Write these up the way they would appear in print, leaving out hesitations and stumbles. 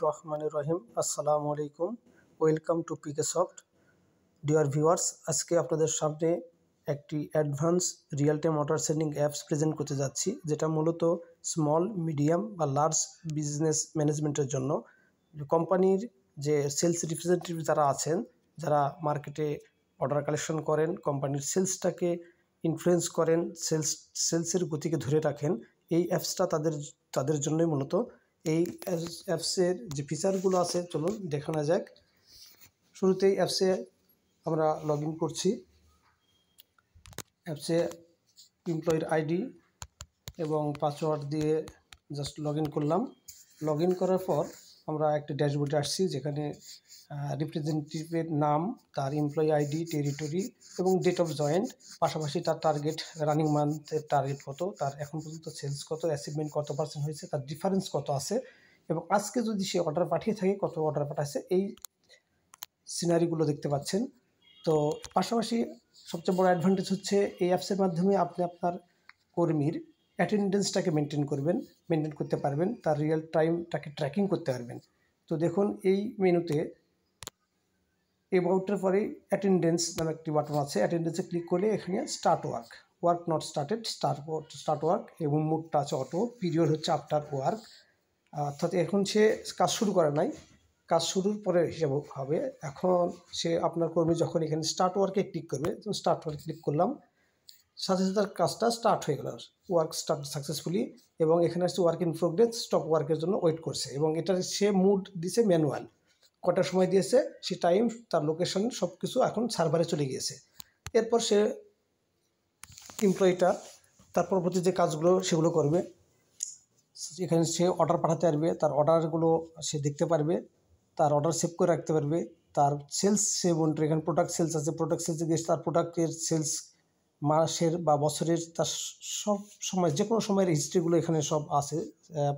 রহমানির রহিম। আসসালামু আলাইকুম। Welcome to PK soft. Dear viewers, আজকে আপনাদের সামনে একটি advance real time order sending apps present করতে যাচ্ছি, যেটা মূলত স্মল, মিডিয়াম বা লার্জ বিজনেস ম্যানেজমেন্টের জন্য। কোম্পানির যে সেলস রিপ্রেজেন্টেটিভ যারা আছেন, যারা মার্কেটে অর্ডার কালেকশন করেন, কোম্পানির সেলসটাকে ইনফ্লুয়েন্স করেন, সেলসের গতিকে ধরে রাখেন, এই অ্যাপসটা তাদের জন্যই মূলত। এই অ্যাপসের যে ফিচারগুলো আছে চলুন দেখানো যাক। শুরুতেই অ্যাপসে আমরা লগ ইন করছি। অ্যাপসে এমপ্লয়ির আইডি এবং পাসওয়ার্ড দিয়ে জাস্ট লগ ইন করলাম। লগ ইন করার পর আমরা একটা ড্যাশবোর্ডে আসছি, যেখানে রিপ্রেজেন্টেটিভের নাম, তার এমপ্লয়ি আইডি, টেরিটরি এবং ডেট অফ জয়েন্ট, পাশাপাশি তার টার্গেট, রানিং মান্থের টার্গেট কত, তার এখন পর্যন্ত সেলস কত, অ্যাচিভমেন্ট কত পার্সেন্ট হয়েছে, তার ডিফারেন্স কত আছে, এবং আজকে যদি সে অর্ডার পাঠিয়ে থাকে কত অর্ডার পাঠাচ্ছে, এই সিনারিগুলো দেখতে পাচ্ছেন। তো পাশাপাশি সবচেয়ে বড় অ্যাডভান্টেজ হচ্ছে এই অ্যাপসের মাধ্যমে আপনি আপনার কর্মীর অ্যাটেন্ডেন্সটাকে মেনটেন করতে পারবেন, তার রিয়েল টাইমটাকে ট্র্যাকিং করতে পারবেন। তো দেখুন, এই মেনুতে অ্যাবাউটের পরে অ্যাটেন্ডেন্স নামে একটি বাটন আছে। অ্যাটেন্ডেন্সে ক্লিক করলে এখানে start work not started, start work, এবং মুডটা আছে অটো, পিরিয়ড হচ্ছে আফটার ওয়ার্ক, অর্থাৎ এখন সে কাজ শুরু করে নাই, কাজ শুরুর পরে হিসাব হবে। এখন সে আপনার কর্মী যখন এখানে স্টার্ট ওয়ার্কে ক্লিক করবে, স্টার্ট ওয়ার্কে ক্লিক করলাম, সাথে সাথে তার কাজটা স্টার্ট হয়ে গেল, ওয়ার্ক স্টার্ট সাকসেসফুলি। এবং এখানে আসছে ওয়ার্ক ইন প্রোগ্রেস, স্টপ ওয়ার্কের জন্য ওয়েট করছে, এবং এটা সে মুড দিছে ম্যানুয়াল, কটার সময় দিয়েছে, সে টাইম, তার লোকেশন সব কিছু এখন সার্ভারে চলে গিয়েছে। এরপর সে এমপ্লয়িটা তার পরবর্তী যে কাজগুলো সেগুলো করবে। এখানে সে অর্ডার পাঠাতে পারবে, তার অর্ডারগুলো সে দেখতে পারবে, তার অর্ডার সেভ করে রাখতে পারবে, তার সেলস সে মনিটর, এখানে প্রোডাক্ট সেলস আছে, প্রোডাক্ট সেলসে গিয়ে তার প্রোডাক্টের সেলস মাসের বা বছরের, তার সব সময় যে কোনো সময়ের হিস্ট্রিগুলো এখানে সব আছে।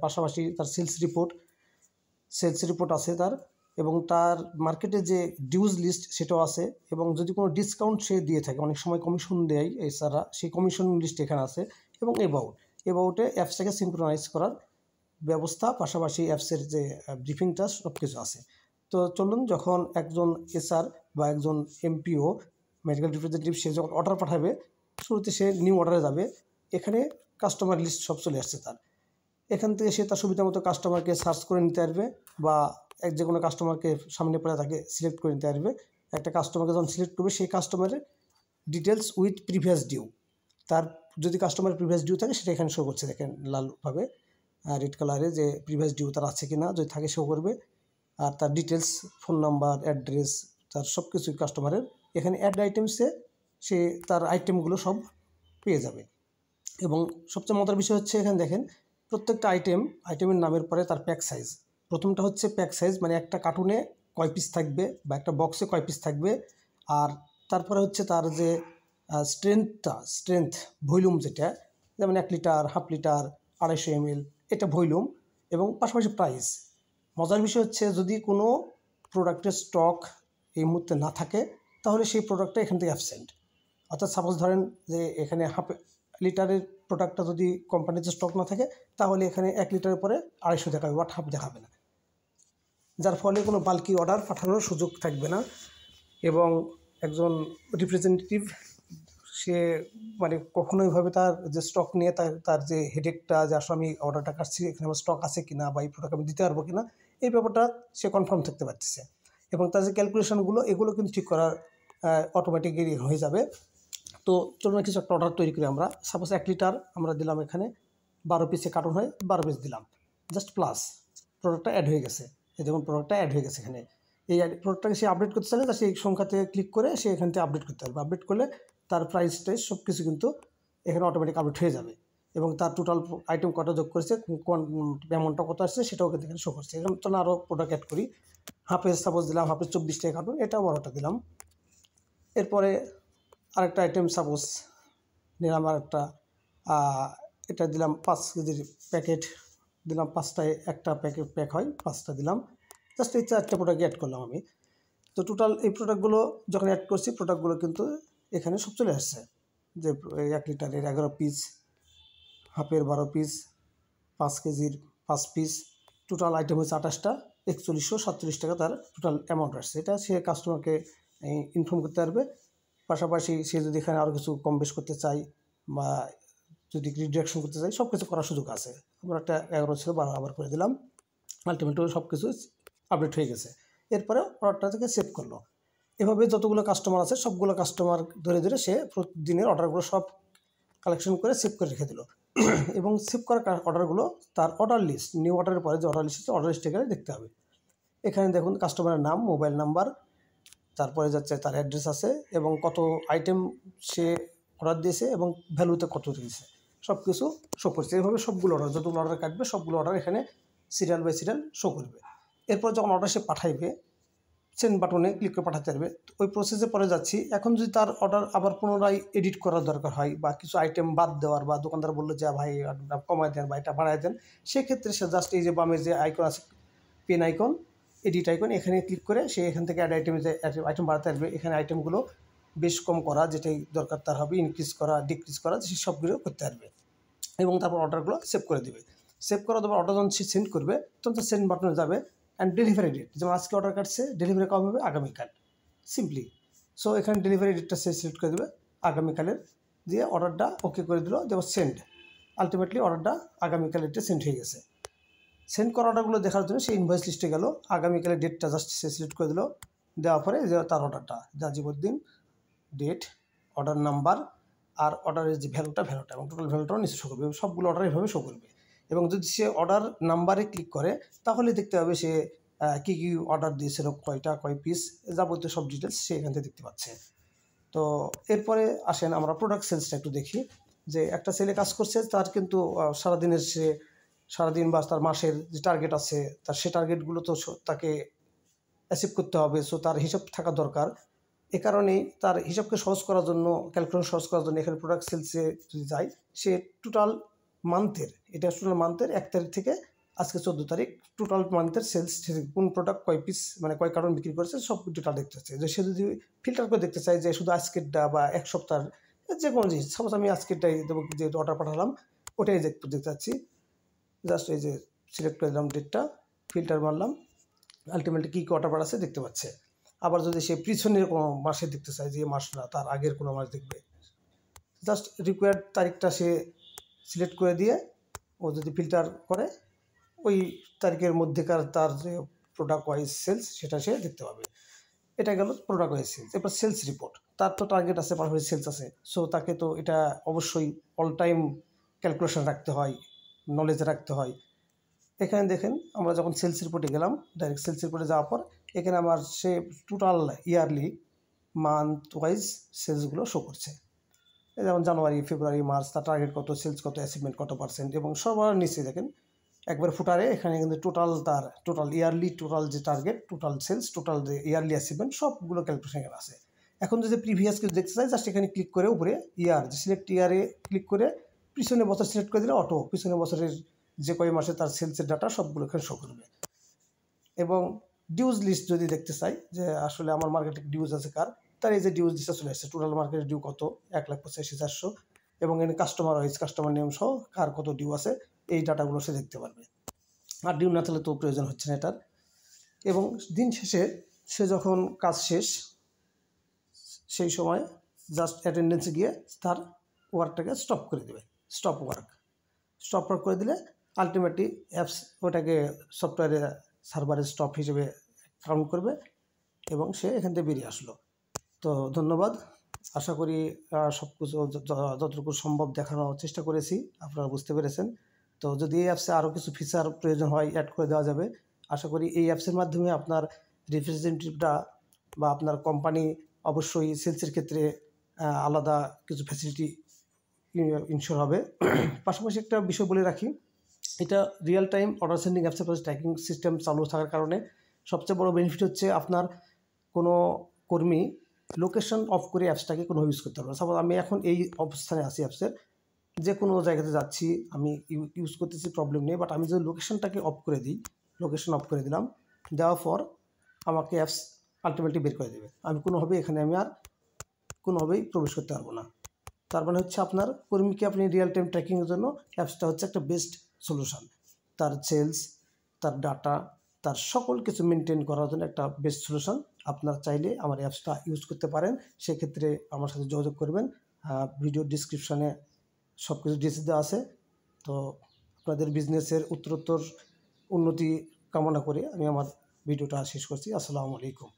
পাশাপাশি তার সেলস রিপোর্ট আছে তার, এবং তার মার্কেটে যে ডিউজ লিস্ট সেটাও আছে, এবং যদি কোনো ডিসকাউন্ট সে দিয়ে থাকে, অনেক সময় কমিশন দেয় এছাড়া, সেই কমিশন লিস্ট এখানে আছে, এবং অ্যাবাউটে অ্যাপসটাকে সিনক্রোনাইজ করার ব্যবস্থা, পাশাপাশি অ্যাপসের যে ব্রিফিংটা সব কিছু আছে। তো চলুন, যখন একজন এসআর বা একজন এমপিও, মেডিকেল রিপ্রেজেন্টেটিভ, সে যখন অর্ডার পাঠাবে, শুরুতে সে নিউ অর্ডারে যাবে, এখানে কাস্টমার লিস্ট সব চলে আসছে তার। এখান থেকে সে তার সুবিধা মতো কাস্টমারকে সার্চ করে নিতে পারবে, বা যে কোনো কাস্টমারকে সামনে পড়ে তাকে সিলেক্ট করে নিতে পারবে। একটা কাস্টমারকে যখন সিলেক্ট করবে, সেই কাস্টমারের ডিটেলস উইথ প্রিভিয়াস ডিউ, তার যদি কাস্টমারের প্রিভিয়াস ডিউ থাকে সেটা এখানে শো করছে, দেখেন লালভাবে রেড কালারে, যে প্রিভিয়াস ডিউ তার আছে কি না, যদি থাকে শো করবে। আর তার ডিটেলস, ফোন নাম্বার, অ্যাড্রেস, তার সব কিছুই কাস্টমারের এখানে অ্যাড আইটেমসে সে তার আইটেমগুলো সব পেয়ে যাবে। এবং সবচেয়ে মজার বিষয় হচ্ছে, এখানে দেখেন প্রত্যেকটা আইটেমের নামের পরে তার প্যাক সাইজ। প্রথমটা হচ্ছে প্যাক সাইজ, মানে একটা কার্টুনে কয় পিস থাকবে বা একটা বক্সে কয় পিস থাকবে। আর তারপরে হচ্ছে তার যে স্ট্রেংথ ভলিউম, যেটা যেমন 1 লিটার, হাফ লিটার, 250 ml, এটা ভলিউম, এবং পাশাপাশি প্রাইস। মজার বিষয় হচ্ছে, যদি কোনো প্রোডাক্টের স্টক এই মুহূর্তে না থাকে, তাহলে সেই প্রোডাক্টটা এখান থেকে অ্যাবসেন্ট। অর্থাৎ সাপোজ ধরেন যে এখানে হাফ লিটারের প্রোডাক্টটা যদি কোম্পানিতে স্টক না থাকে, তাহলে এখানে 1 লিটারের পরে 250 দেখাবে, বা হাফ দেখাবে না, যার ফলে কোনো বাল্কি অর্ডার পাঠানোর সুযোগ থাকবে না। এবং একজন রিপ্রেজেন্টেটিভ, সে মানে কখনোইভাবে তার যে স্টক নিয়ে তার যে হেডেকটা, যে আসলে আমি অর্ডারটা কাটছি, এখানে আমার স্টক আছে কিনা, বা এই প্রোডাক্ট আমি দিতে পারবো কিনা, এই ব্যাপারটা সে কনফার্ম থাকতে পারতেছে। এবং তার যে ক্যালকুলেশনগুলো, এগুলো কিন্তু ঠিক করার অটোমেটিকলি হয়ে যাবে। তো চলুন কিছু একটা অর্ডার তৈরি করি আমরা। সাপোজ 1 লিটার আমরা দিলাম, এখানে 12 পিসে কার্টুন হয়, 12 পিস দিলাম, জাস্ট প্লাস প্রোডাক্টটা অ্যাড হয়ে গেছে। এই দেখুন প্রোডাক্টটা অ্যাড হয়ে গেছে এখানে। এই প্রোডাক্টটাকে সে আপডেট করতে চাইলে, সেই সংখ্যাতে ক্লিক করে সে এখান থেকে আপডেট করতে পারবে। আপডেট করলে তার প্রাইস টাইস সব কিছু কিন্তু এখানে অটোমেটিক আপডেট হয়ে যাবে, এবং তার টোটাল আইটেম কত যোগ করেছে, কোন অ্যামাউন্টটা কত আসছে, সেটাও কিন্তু এখানে শো করছে। এখানে তো আরও প্রোডাক্ট অ্যাড করি, হাফের সাপোজ দিলাম, হাফের 24 টাকা কার্টুন, এটা 12টা দিলাম। এরপরে আরেকটা আইটেম সাপোজ নিলাম, আরেকটা এটা দিলাম 5 কেজির প্যাকেট দিলাম, 5টায় একটা প্যাক হয়, 5টা দিলাম, জাস্ট এই 4টে প্রোডাক্ট অ্যাড করলাম আমি। তো টোটাল এই প্রোডাক্টগুলো যখন অ্যাড করছি, প্রোডাক্টগুলো কিন্তু এখানে সব চলে আসছে, যে 1 লিটারের 11 পিস, হাফের 12 পিস, 5 কেজির 5 পিস, টোটাল আইটেম হচ্ছে 28টা। 4147 টাকা তার টোটাল অ্যামাউন্ট আসছে। এটা সে কাস্টমারকে ইনফর্ম করতে পারবে। পাশাপাশি সে যদি এখানে আরও কিছু কম বেশ করতে চায় বা যদি রিডাকশন করতে চাই, সব কিছু করার সুযোগ আছে। আমরা একটা 11 ছিল 12 আবার করে দিলাম। আলটিমেটলি সব কিছু আপডেট হয়ে গেছে। এরপরে অর্ডারটা থেকে সেভ করলো। এভাবে যতগুলো কাস্টমার আছে সবগুলো কাস্টমার ধরে ধরে সে প্রতিদিনের অর্ডারগুলো সব কালেকশন করে সেভ করে রেখে দিল। এবং সেভ করা অর্ডারগুলো তার অর্ডার লিস্ট, নিউ অর্ডারের পরে যে অর্ডার লিস্ট আছে অর্ডার লিস্টে গেলে দেখতে হবে। এখানে দেখুন কাস্টমারের নাম, মোবাইল নাম্বার, তারপরে যাচ্ছে তার অ্যাড্রেস আছে এবং কত আইটেম সে অর্ডার দিয়েছে এবং ভ্যালুতে কত দিয়েছে সব কিছু শো করছে। এইভাবে সবগুলো অর্ডার, যতগুলো অর্ডার কাটবে সবগুলো অর্ডার এখানে সিরিয়াল বাই সিরিয়াল শো করবে। এরপর যখন অর্ডার সে পাঠাইবে, সেন্ড বাটনে ক্লিক করে পাঠাতে পারবে। ওই প্রসেসে পরে যাচ্ছি। এখন যদি তার অর্ডার আবার পুনরায় এডিট করার দরকার হয় বা কিছু আইটেম বাদ দেওয়ার, বা দোকানদার বললো যে ভাই কমায় দেন বা এটা বাড়ায় দেন, সেক্ষেত্রে সে জাস্ট এই যে বামে যে আইকন আছে পেন আইকন, এডিট আইকন, এখানে ক্লিক করে সে এখান থেকে অ্যাড আইটেমে যে আইটেম বাড়াতে পারবে। এখানে আইটেমগুলো বেশ কম করা, যেটাই দরকার তার হবে, ইনক্রিজ করা, ডিক্রিজ করা, সে সবগুলো করতে পারবে এবং তারপর অর্ডারগুলো সেভ করে দেবে। সেভ করার পর অর্ডার যখন সে সেন্ড করবে তখন তো সেন্ড বাটনে যাবে অ্যান্ড ডেলিভারি ডেট, যেমন আজকে অর্ডার কাটছে, ডেলিভারি কবে হবে, আগামীকাল, সিম্পলি। সো এখানে ডেলিভারি ডেটটা সে সিলেক্ট করে দেবে আগামীকালের, দিয়ে অর্ডারটা ওকে করে দিল, যেমন সেন্ড। আলটিমেটলি অর্ডারটা আগামীকালের ডেটে সেন্ড হয়ে গেছে। সেন্ড করা অর্ডারগুলো দেখার জন্য সে ইনভয়েস লিস্টে গেল, আগামীকালের ডেটটা জাস্ট সে সিলেক্ট করে দিল, দেওয়ার পরে যে তার অর্ডারটা জাজিবুদ্দিন, ডেট, অর্ডার নাম্বার আর অর্ডারের যে ভ্যালুটা এবং টোটাল ভ্যালুটাও নিচে শো করবে। সবগুলো অর্ডার এভাবে শো করবে। এবং যদি সে অর্ডার নাম্বারে ক্লিক করে তাহলে দেখতে হবে সে কী কী অর্ডার দিয়েছিল, কয় পিস, যাবতীয় সব ডিটেলস সে এখান থেকে দেখতে পাচ্ছে। তো এরপরে আসেন আমরা প্রোডাক্ট সেলসটা একটু দেখি। যে একটা ছেলে কাজ করছে, তার কিন্তু সারাদিনের সে সারাদিন বা তার মাসের যে টার্গেট আছে, তার সে টার্গেটগুলো তো তাকে অ্যাচিভ করতে হবে। সো তার হিসাব থাকা দরকার। এ কারণেই তার হিসাবকে সহজ করার জন্য, ক্যালকুলেশন সহজ করার জন্য এখানে প্রোডাক্ট সেলসে যদি যায়, সে টোটাল মান্থের, এটা টোটাল মান্থের 1 তারিখ থেকে আজকে 14 তারিখ, টোটাল মান্থের সেলস, কোন প্রোডাক্ট কয় পিস মানে কয় কার্টন বিক্রি করেছে সব টোটাল দেখতে চাচ্ছে। যে সে যদি ফিল্টার করে দেখতে চায় যে শুধু আজকেরটা বা এক সপ্তাহ যে কোনো জিনিস, সাপোজ আমি আজকেরটাই দেবো, যেহেতু অর্ডার পাঠালাম ওটাই দেখতে চাচ্ছি, জাস্ট এই যে সিলেক্ট করে দিলাম ডেটটা, ফিল্টার মারলাম, আলটিমেটলি কী অর্ডার পাঠাচ্ছে দেখতে পাচ্ছে। আবার যদি সে পিছনের কোনো মাসে দেখতে চায়, যে মাস না তার আগের কোনো মাস দেখবে, জাস্ট রিকোয়ার্ড তারিখটা সে সিলেক্ট করে দিয়ে ও যদি ফিল্টার করে ওই তারিখের মধ্যেকার তার যে প্রোডাক্ট ওয়াইজ সেলস সেটা সে দেখতে পাবে। এটা গেল প্রোডাক্ট ওয়াইজ সেলস। এরপর সেলস রিপোর্ট, তার তো টার্গেট আছে, পারফেক্ট সেলস আছে, সো তাকে তো এটা অবশ্যই অল টাইম ক্যালকুলেশন রাখতে হয়, নলেজ রাখতে হয়। এখানে দেখেন আমরা যখন সেলস রিপোর্টে গেলাম, ডাইরেক্ট সেলস রিপোর্টে যাওয়ার পর এখানে আমার সে টোটাল ইয়ারলি মান্থ ওয়াইজ সেলসগুলো শো করছে। যেমন জানুয়ারি, ফেব্রুয়ারি, মার্চ, তার টার্গেট কত, সেলস কত, অ্যাচিভমেন্ট কত পার্সেন্ট, এবং সবার নিচে দেখেন একবার ফুটারে এখানে কিন্তু টোটাল তার টোটাল ইয়ারলি টোটাল যে টার্গেট, টোটাল সেলস, টোটাল যে ইয়ারলি অ্যাচিভমেন্ট সবগুলো ক্যালকুলেশন এখানে আছে। এখন যদি প্রিভিয়াস কিছু দেখতে চাই, জাস্ট এখানে ক্লিক করে উপরে ইয়ার, যে সিলেক্ট ইয়ারে ক্লিক করে পিছনে বছর সিলেক্ট করে দিলে অটো পিছনে বছরের যে কয় মাসে তার সেলসের ডাটা সবগুলো এখানে শো করবে। এবং ডিউজ লিস্ট যদি দেখতে চাই যে আসলে আমার মার্কেটে ডিউজ আছে কার, তার এই যে ডিউজ লিস্টটা চলে আসছে, টোটাল মার্কেটের ডিউ কত, 1,85,400, এবং এখানে কাস্টমার ওয়াইজ কাস্টমার নেম সহ কার কত ডিউ আছে এই ডাটাগুলো সে দেখতে পারবে। আর ডিউ না থাকলে তো প্রয়োজন হচ্ছে না এটার। এবং দিন শেষে সে যখন কাজ শেষ, সেই সময় জাস্ট অ্যাটেন্ডেন্সে গিয়ে তার ওয়ার্কটাকে স্টপ করে দেবে, স্টপ ওয়ার্ক করে দিলে আলটিমেটলি অ্যাপস ওটাকে সফটওয়্যারে সার্ভারে স্টপ হিসেবে কাউন্ট করবে এবং সে এখান থেকে বেরিয়ে আসলো। তো ধন্যবাদ। আশা করি সব কিছু যতটুকু সম্ভব দেখানোর চেষ্টা করেছি, আপনারা বুঝতে পেরেছেন। তো যদি এই অ্যাপসে আরও কিছু ফিচার প্রয়োজন হয় অ্যাড করে দেওয়া যাবে। আশা করি এই অ্যাপসের মাধ্যমে আপনার রিপ্রেজেন্টেটিভটা বা আপনার কোম্পানি অবশ্যই সেলসের ক্ষেত্রে আলাদা কিছু ফ্যাসিলিটি ইনশিওর হবে। পাশাপাশি একটা বিষয় বলে রাখি, এটা রিয়েল টাইম অর্ডার সেন্ডিং অ্যাপসের পাশে ট্র্যাকিং সিস্টেম চালু থাকার কারণে সবচেয়ে বড় বেনিফিট হচ্ছে আপনার কোনো কর্মী লোকেশন অফ করে অ্যাপসটাকে কোনো ইউজ করতে পারবে। সাপোজ আমি এখন এই অবস্থানে আছি অ্যাপসের, যে কোনো জায়গাতে যাচ্ছি আমি ইউজ করতেছি, প্রবলেম নেই। বাট আমি যদি লোকেশনটাকে অফ করে দিই, লোকেশন অফ করে দিলাম, দেওয়ার পর আমাকে অ্যাপস আলটিমেটলি বের করে দেবে। আমি কোনোভাবেই এখানে আমি আর কোনোভাবেই প্রবেশ করতে পারবো না। তার মানে হচ্ছে আপনার কর্মীকে আপনি রিয়েল টাইম ট্র্যাকিংয়ের জন্য অ্যাপসটা হচ্ছে একটা বেস্ট সলিউশন। তার সেলস, তার ডাটা, তার সকল কিছু মেনটেন করার জন্য একটা বেস্ট সলিউশন। আপনারা চাইলে আমার অ্যাপসটা ইউজ করতে পারেন। সেক্ষেত্রে আমার সাথে যোগাযোগ করবেন। ভিডিও ডিসক্রিপশনে সব কিছু ডিটেলস দেওয়া আছে। তো আপনাদের বিজনেসের উত্তরোত্তর উন্নতি কামনা করে আমি আমার ভিডিওটা শেষ করছি। আসসালামু আলাইকুম।